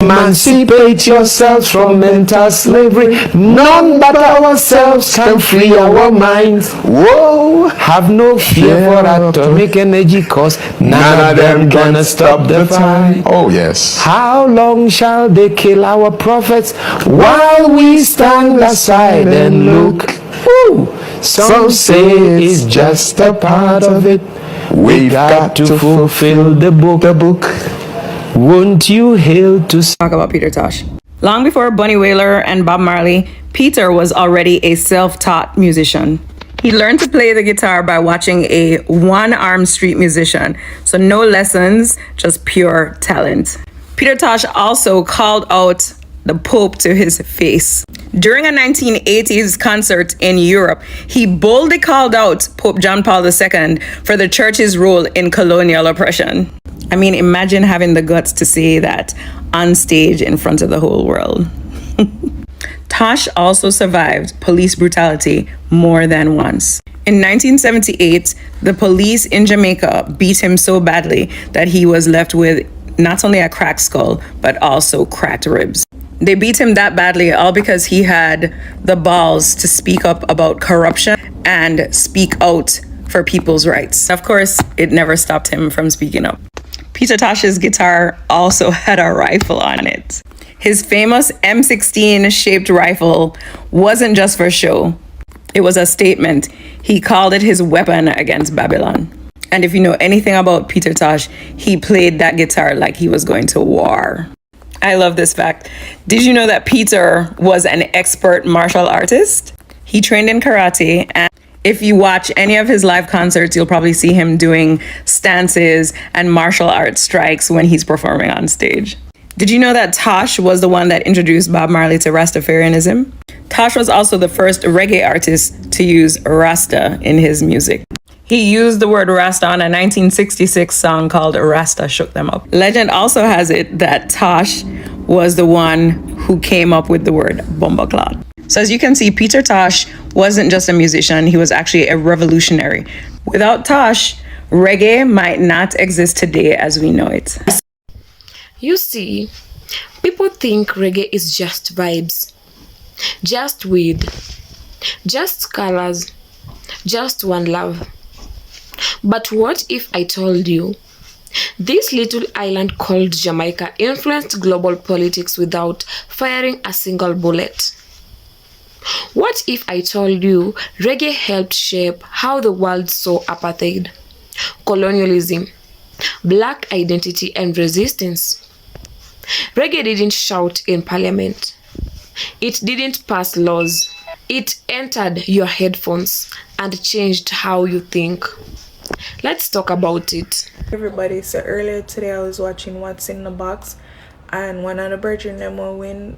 Emancipate yourselves from mental slavery. None but ourselves can free our minds. Whoa! Have no fear for atomic energy, cause none of them gonna stop the fight. Oh yes. How long shall they kill our prophets while we stand aside and look? Woo! Some say it's just a part of it. We've got to fulfill the book. Won't you hail to talk about Peter Tosh? Long before Bunny Wailer and Bob Marley, Peter was already a self-taught musician. He learned to play the guitar by watching a one-armed street musician. So no lessons, just pure talent. Peter Tosh also called out the Pope to his face. During a 1980s concert in Europe, he boldly called out Pope John Paul II for the church's role in colonial oppression. I mean, imagine having the guts to say that on stage in front of the whole world. Tosh also survived police brutality more than once. In 1978, the police in Jamaica beat him so badly that he was left with not only a cracked skull, but also cracked ribs. They beat him that badly all because he had the balls to speak up about corruption and speak out for people's rights. Of course, it never stopped him from speaking up. Peter Tosh's guitar also had a rifle on it. His famous M16 shaped rifle wasn't just for show. It was a statement. He called it his weapon against Babylon. And if you know anything about Peter Tosh, he played that guitar like he was going to war. I love this fact. Did you know that Peter was an expert martial artist? He trained in karate, and if you watch any of his live concerts, you'll probably see him doing stances and martial arts strikes when he's performing on stage. Did you know that Tosh was the one that introduced Bob Marley to Rastafarianism? Tosh was also the first reggae artist to use Rasta in his music. He used the word Rasta on a 1966 song called Rasta Shook Them Up. Legend also has it that Tosh was the one who came up with the word bumbleclot. So as you can see, Peter Tosh wasn't just a musician, he was actually a revolutionary. Without Tosh, reggae might not exist today as we know it. You see, people think reggae is just vibes, just weed, just colors, just one love. But what if I told you this little island called Jamaica influenced global politics without firing a single bullet? What if I told you reggae helped shape how the world saw apartheid, colonialism, black identity and resistance? Reggae didn't shout in parliament. It didn't pass laws. It entered your headphones and changed how you think. Let's talk about it. Everybody, so earlier today I was watching What's in the Box, and one of the brethren them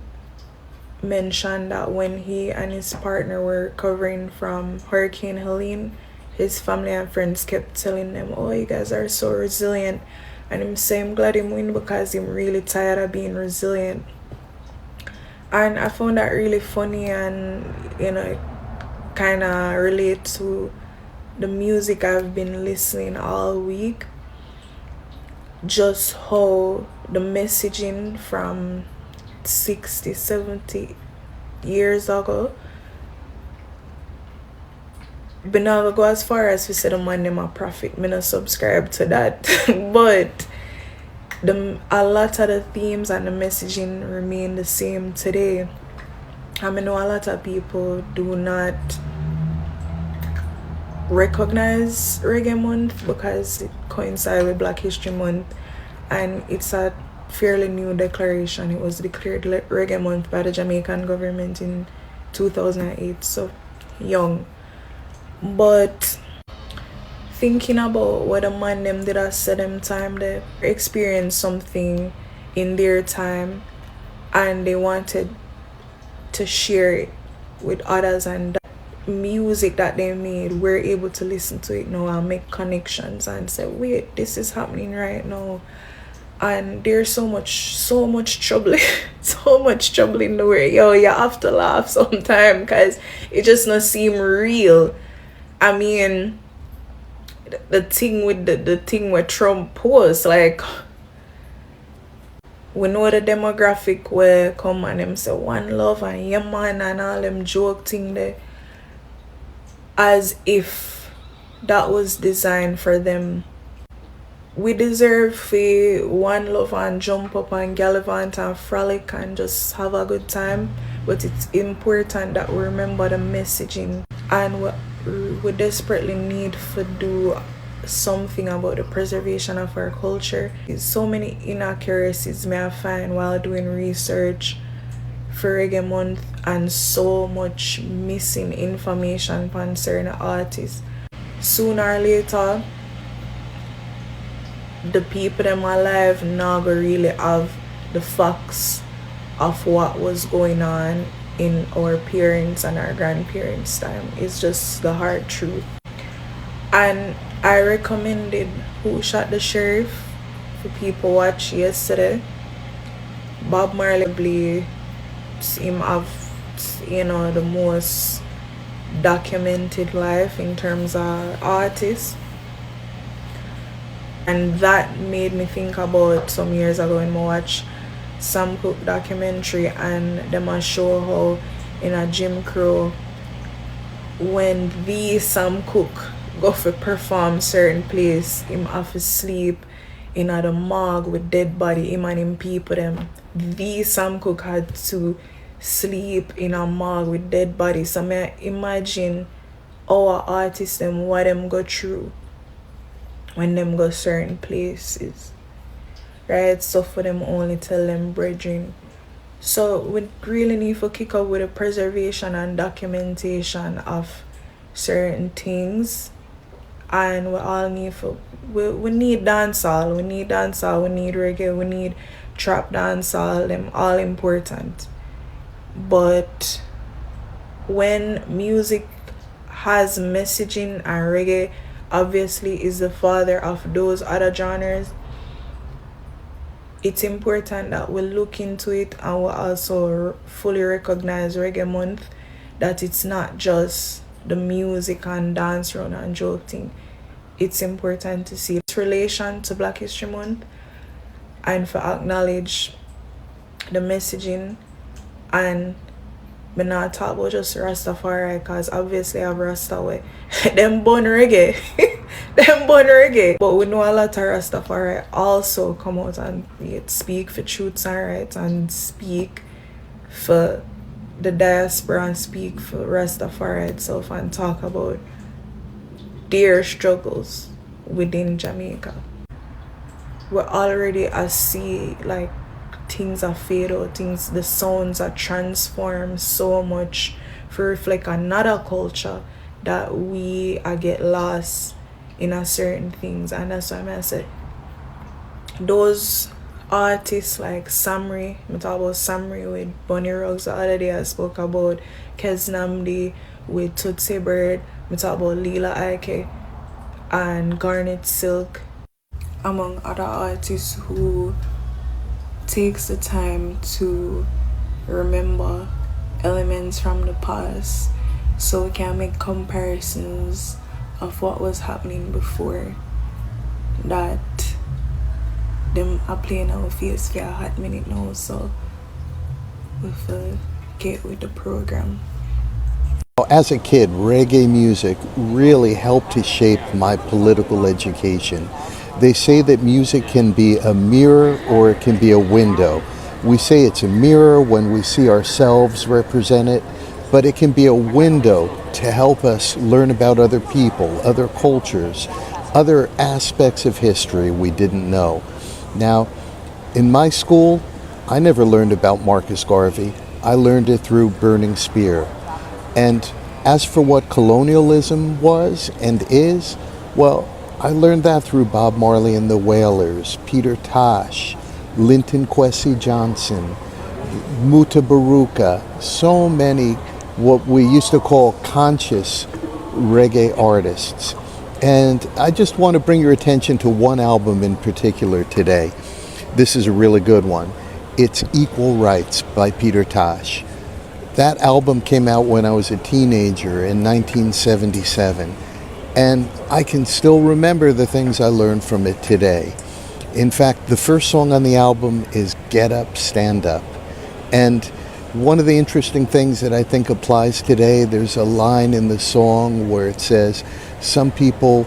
mentioned that when he and his partner were recovering from Hurricane Helene, his family and friends kept telling them, oh, you guys are so resilient, and him saying I'm glad him win because I'm really tired of being resilient. And I found that really funny, and kind of relate to the music I've been listening all week. Just how the messaging from 60, 70 years ago, but now I go as far as to say the man them a prophet. Me not subscribe to that. But a lot of the themes and the messaging remain the same today. I know a lot of people do not recognize Reggae Month because it coincides with Black History Month, and it's a fairly new declaration. It was declared Reggae Month by the Jamaican government in 2008, so young. But thinking about what a man them did at them time, they experienced something in their time and they wanted to share it with others, and music that they made, we're able to listen to it now and make connections and say, wait, this is happening right now. And there's so much trouble so much trouble in the world. Yo, you have to laugh sometime because it just not seem real. I mean, the thing with the thing where Trump was like, we know the demographic where come and them say one love and yeah man and all them joke thing there, as if that was designed for them. We deserve for one love and jump up and gallivant and frolic and just have a good time, but it's important that we remember the messaging, and we desperately need to do something about the preservation of our culture. There's so many inaccuracies may I find while doing research for Reggae Month, and so much missing information concerning artists. Sooner or later, the people them alive now go really have the facts of what was going on in our parents and our grandparents' time. It's just the hard truth. And I recommended Who Shot the Sheriff for people watch yesterday. Bob Marley, him have, the most documented life in terms of artists. And that made me think about some years ago when I watched Sam Cooke documentary, and them a show how in a Jim Crow, when the Sam Cooke go for perform certain place, him have to sleep in a the morgue with dead body, him and him people them. The Sam Cooke had to sleep in a morgue with dead body. So I imagine our artists them what them go through when them go certain places, right? So for them only tell them brethren. So we really need to kick up with the preservation and documentation of certain things, and we all need we need dancehall, we need reggae, we need trap dancehall, them all important. But when music has messaging, and reggae obviously is the father of those other genres, it's important that we look into it, and we also fully recognize Reggae Month, that it's not just the music and dance round and joke thing. It's important to see its relation to Black History Month, and for acknowledge the messaging. And me not talk about just Rastafari, because obviously I have Rasta way. Them born reggae. Them born reggae. But we know a lot of Rastafari also come out and speak for truths and rights, and speak for the diaspora, and speak for Rastafari itself, and talk about their struggles within Jamaica. We already see like things are fade out, the sounds are transformed so much to reflect another culture, that we get lost in a certain things. And that's why I said those artists like Samri, I talk about Samri with Bunny Ruggs the other day, I spoke about Kez Namdi with Tootsie Bird, I talk about Lila Ike and Garnet Silk, among other artists who takes the time to remember elements from the past, so we can make comparisons of what was happening before, that them are playing our face for a hot minute now. So we will get with the program. As a kid, reggae music really helped to shape my political education. They say that music can be a mirror or it can be a window. We say it's a mirror when we see ourselves represented, but it can be a window to help us learn about other people, other cultures, other aspects of history we didn't know. Now, in my school, I never learned about Marcus Garvey. I learned it through Burning Spear. And as for what colonialism was and is, well, I learned that through Bob Marley and the Wailers, Peter Tosh, Linton Kwesi Johnson, Muta Baruka, so many what we used to call conscious reggae artists. And I just want to bring your attention to one album in particular today. This is a really good one. It's Equal Rights by Peter Tosh. That album came out when I was a teenager in 1977. And I can still remember the things I learned from it today. In fact, the first song on the album is Get Up, Stand Up. And one of the interesting things that I think applies today, there's a line in the song where it says, some people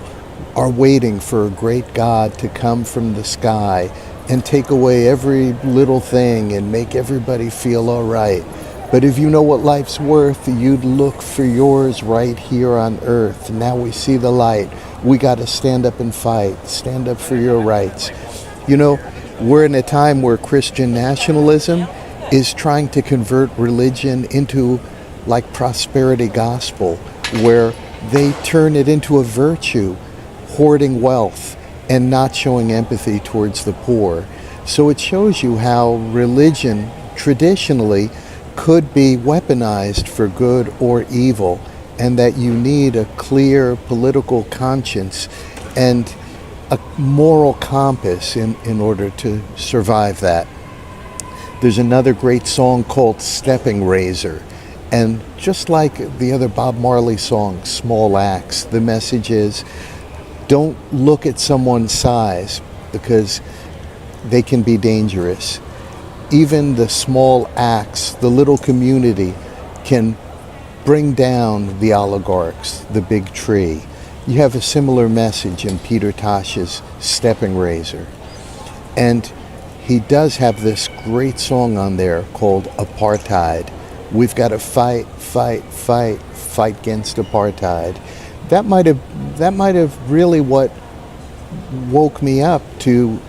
are waiting for a great God to come from the sky and take away every little thing and make everybody feel all right. But if you know what life's worth, you'd look for yours right here on earth. Now we see the light. We got to stand up and fight. Stand up for your rights. You know, we're in a time where Christian nationalism is trying to convert religion into like prosperity gospel, where they turn it into a virtue, hoarding wealth and not showing empathy towards the poor. So it shows you how religion traditionally could be weaponized for good or evil, and that you need a clear political conscience and a moral compass in order to survive that. There's another great song called Stepping Razor, and just like the other Bob Marley song, Small Axe, the message is don't look at someone's size because they can be dangerous. Even the small acts, the little community, can bring down the oligarchs, the big tree. You have a similar message in Peter Tosh's Stepping Razor. And he does have this great song on there called Apartheid. We've got to fight, fight, fight, fight against apartheid. That might have really what woke me up to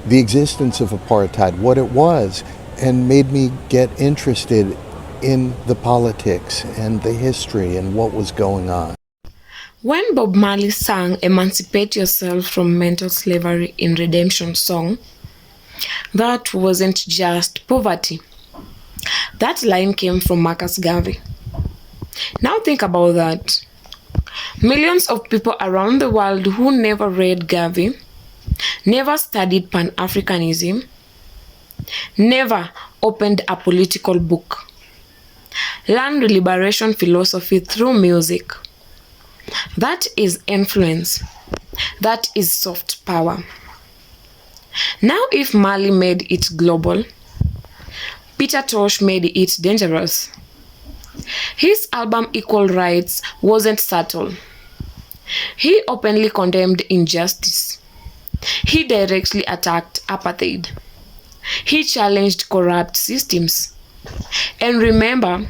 the existence of apartheid, what it was, and made me get interested in the politics and the history and what was going on. When Bob Marley sang Emancipate Yourself from Mental Slavery in Redemption song, that wasn't just poverty. That line came from Marcus Garvey. Now think about that. Millions of people around the world who never read Garvey, never studied Pan-Africanism, never opened a political book, learned liberation philosophy through music. That is influence. That is soft power. Now if Marley made it global, Peter Tosh made it dangerous. His album Equal Rights wasn't subtle. He openly condemned injustice. He directly attacked apartheid. He challenged corrupt systems. And remember,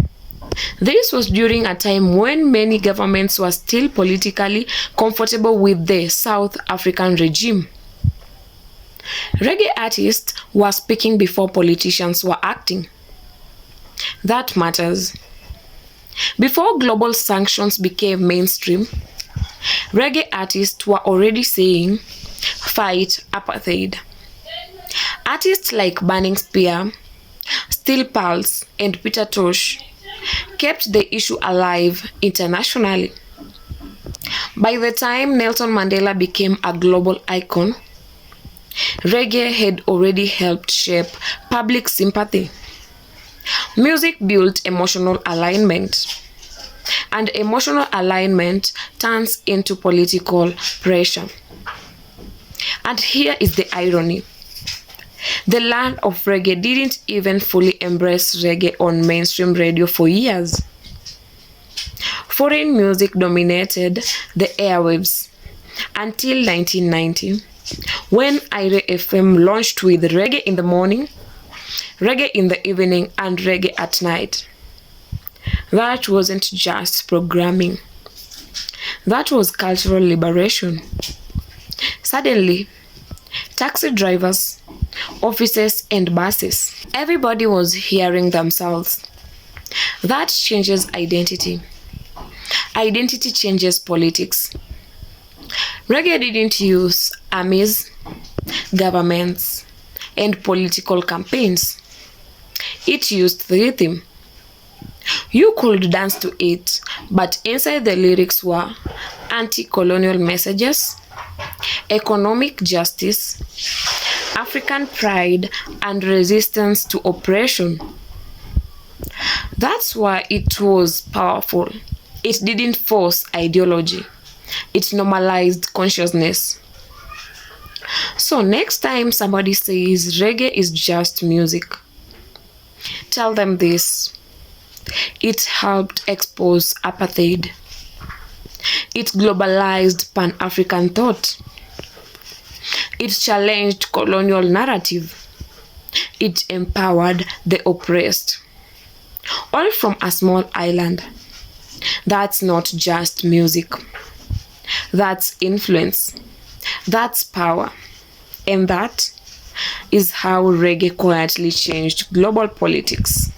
this was during a time when many governments were still politically comfortable with the South African regime. Reggae artists were speaking before politicians were acting. That matters. Before global sanctions became mainstream, reggae artists were already saying, fight apartheid. Artists like Burning Spear, Steel Pulse, and Peter Tosh kept the issue alive internationally. By the time Nelson Mandela became a global icon, reggae had already helped shape public sympathy. Music built emotional alignment, and emotional alignment turns into political pressure. And here is the irony. The land of reggae didn't even fully embrace reggae on mainstream radio for years. Foreign music dominated the airwaves until 1990, when IRE FM launched with reggae in the morning, reggae in the evening, and reggae at night. That wasn't just programming. That was cultural liberation. Suddenly, taxi drivers, offices, and buses, everybody was hearing themselves. That changes identity. Identity changes politics. Reggae didn't use armies, governments, and political campaigns. It used rhythm. You could dance to it, but inside the lyrics were anti-colonial messages, economic justice, African pride, and resistance to oppression. That's why it was powerful. It didn't force ideology. It normalized consciousness. So next time somebody says reggae is just music, tell them this: it helped expose apartheid. It globalized Pan-African thought. It challenged colonial narrative. It empowered the oppressed. All from a small island. That's not just music. That's influence. That's power. And that is how reggae quietly changed global politics.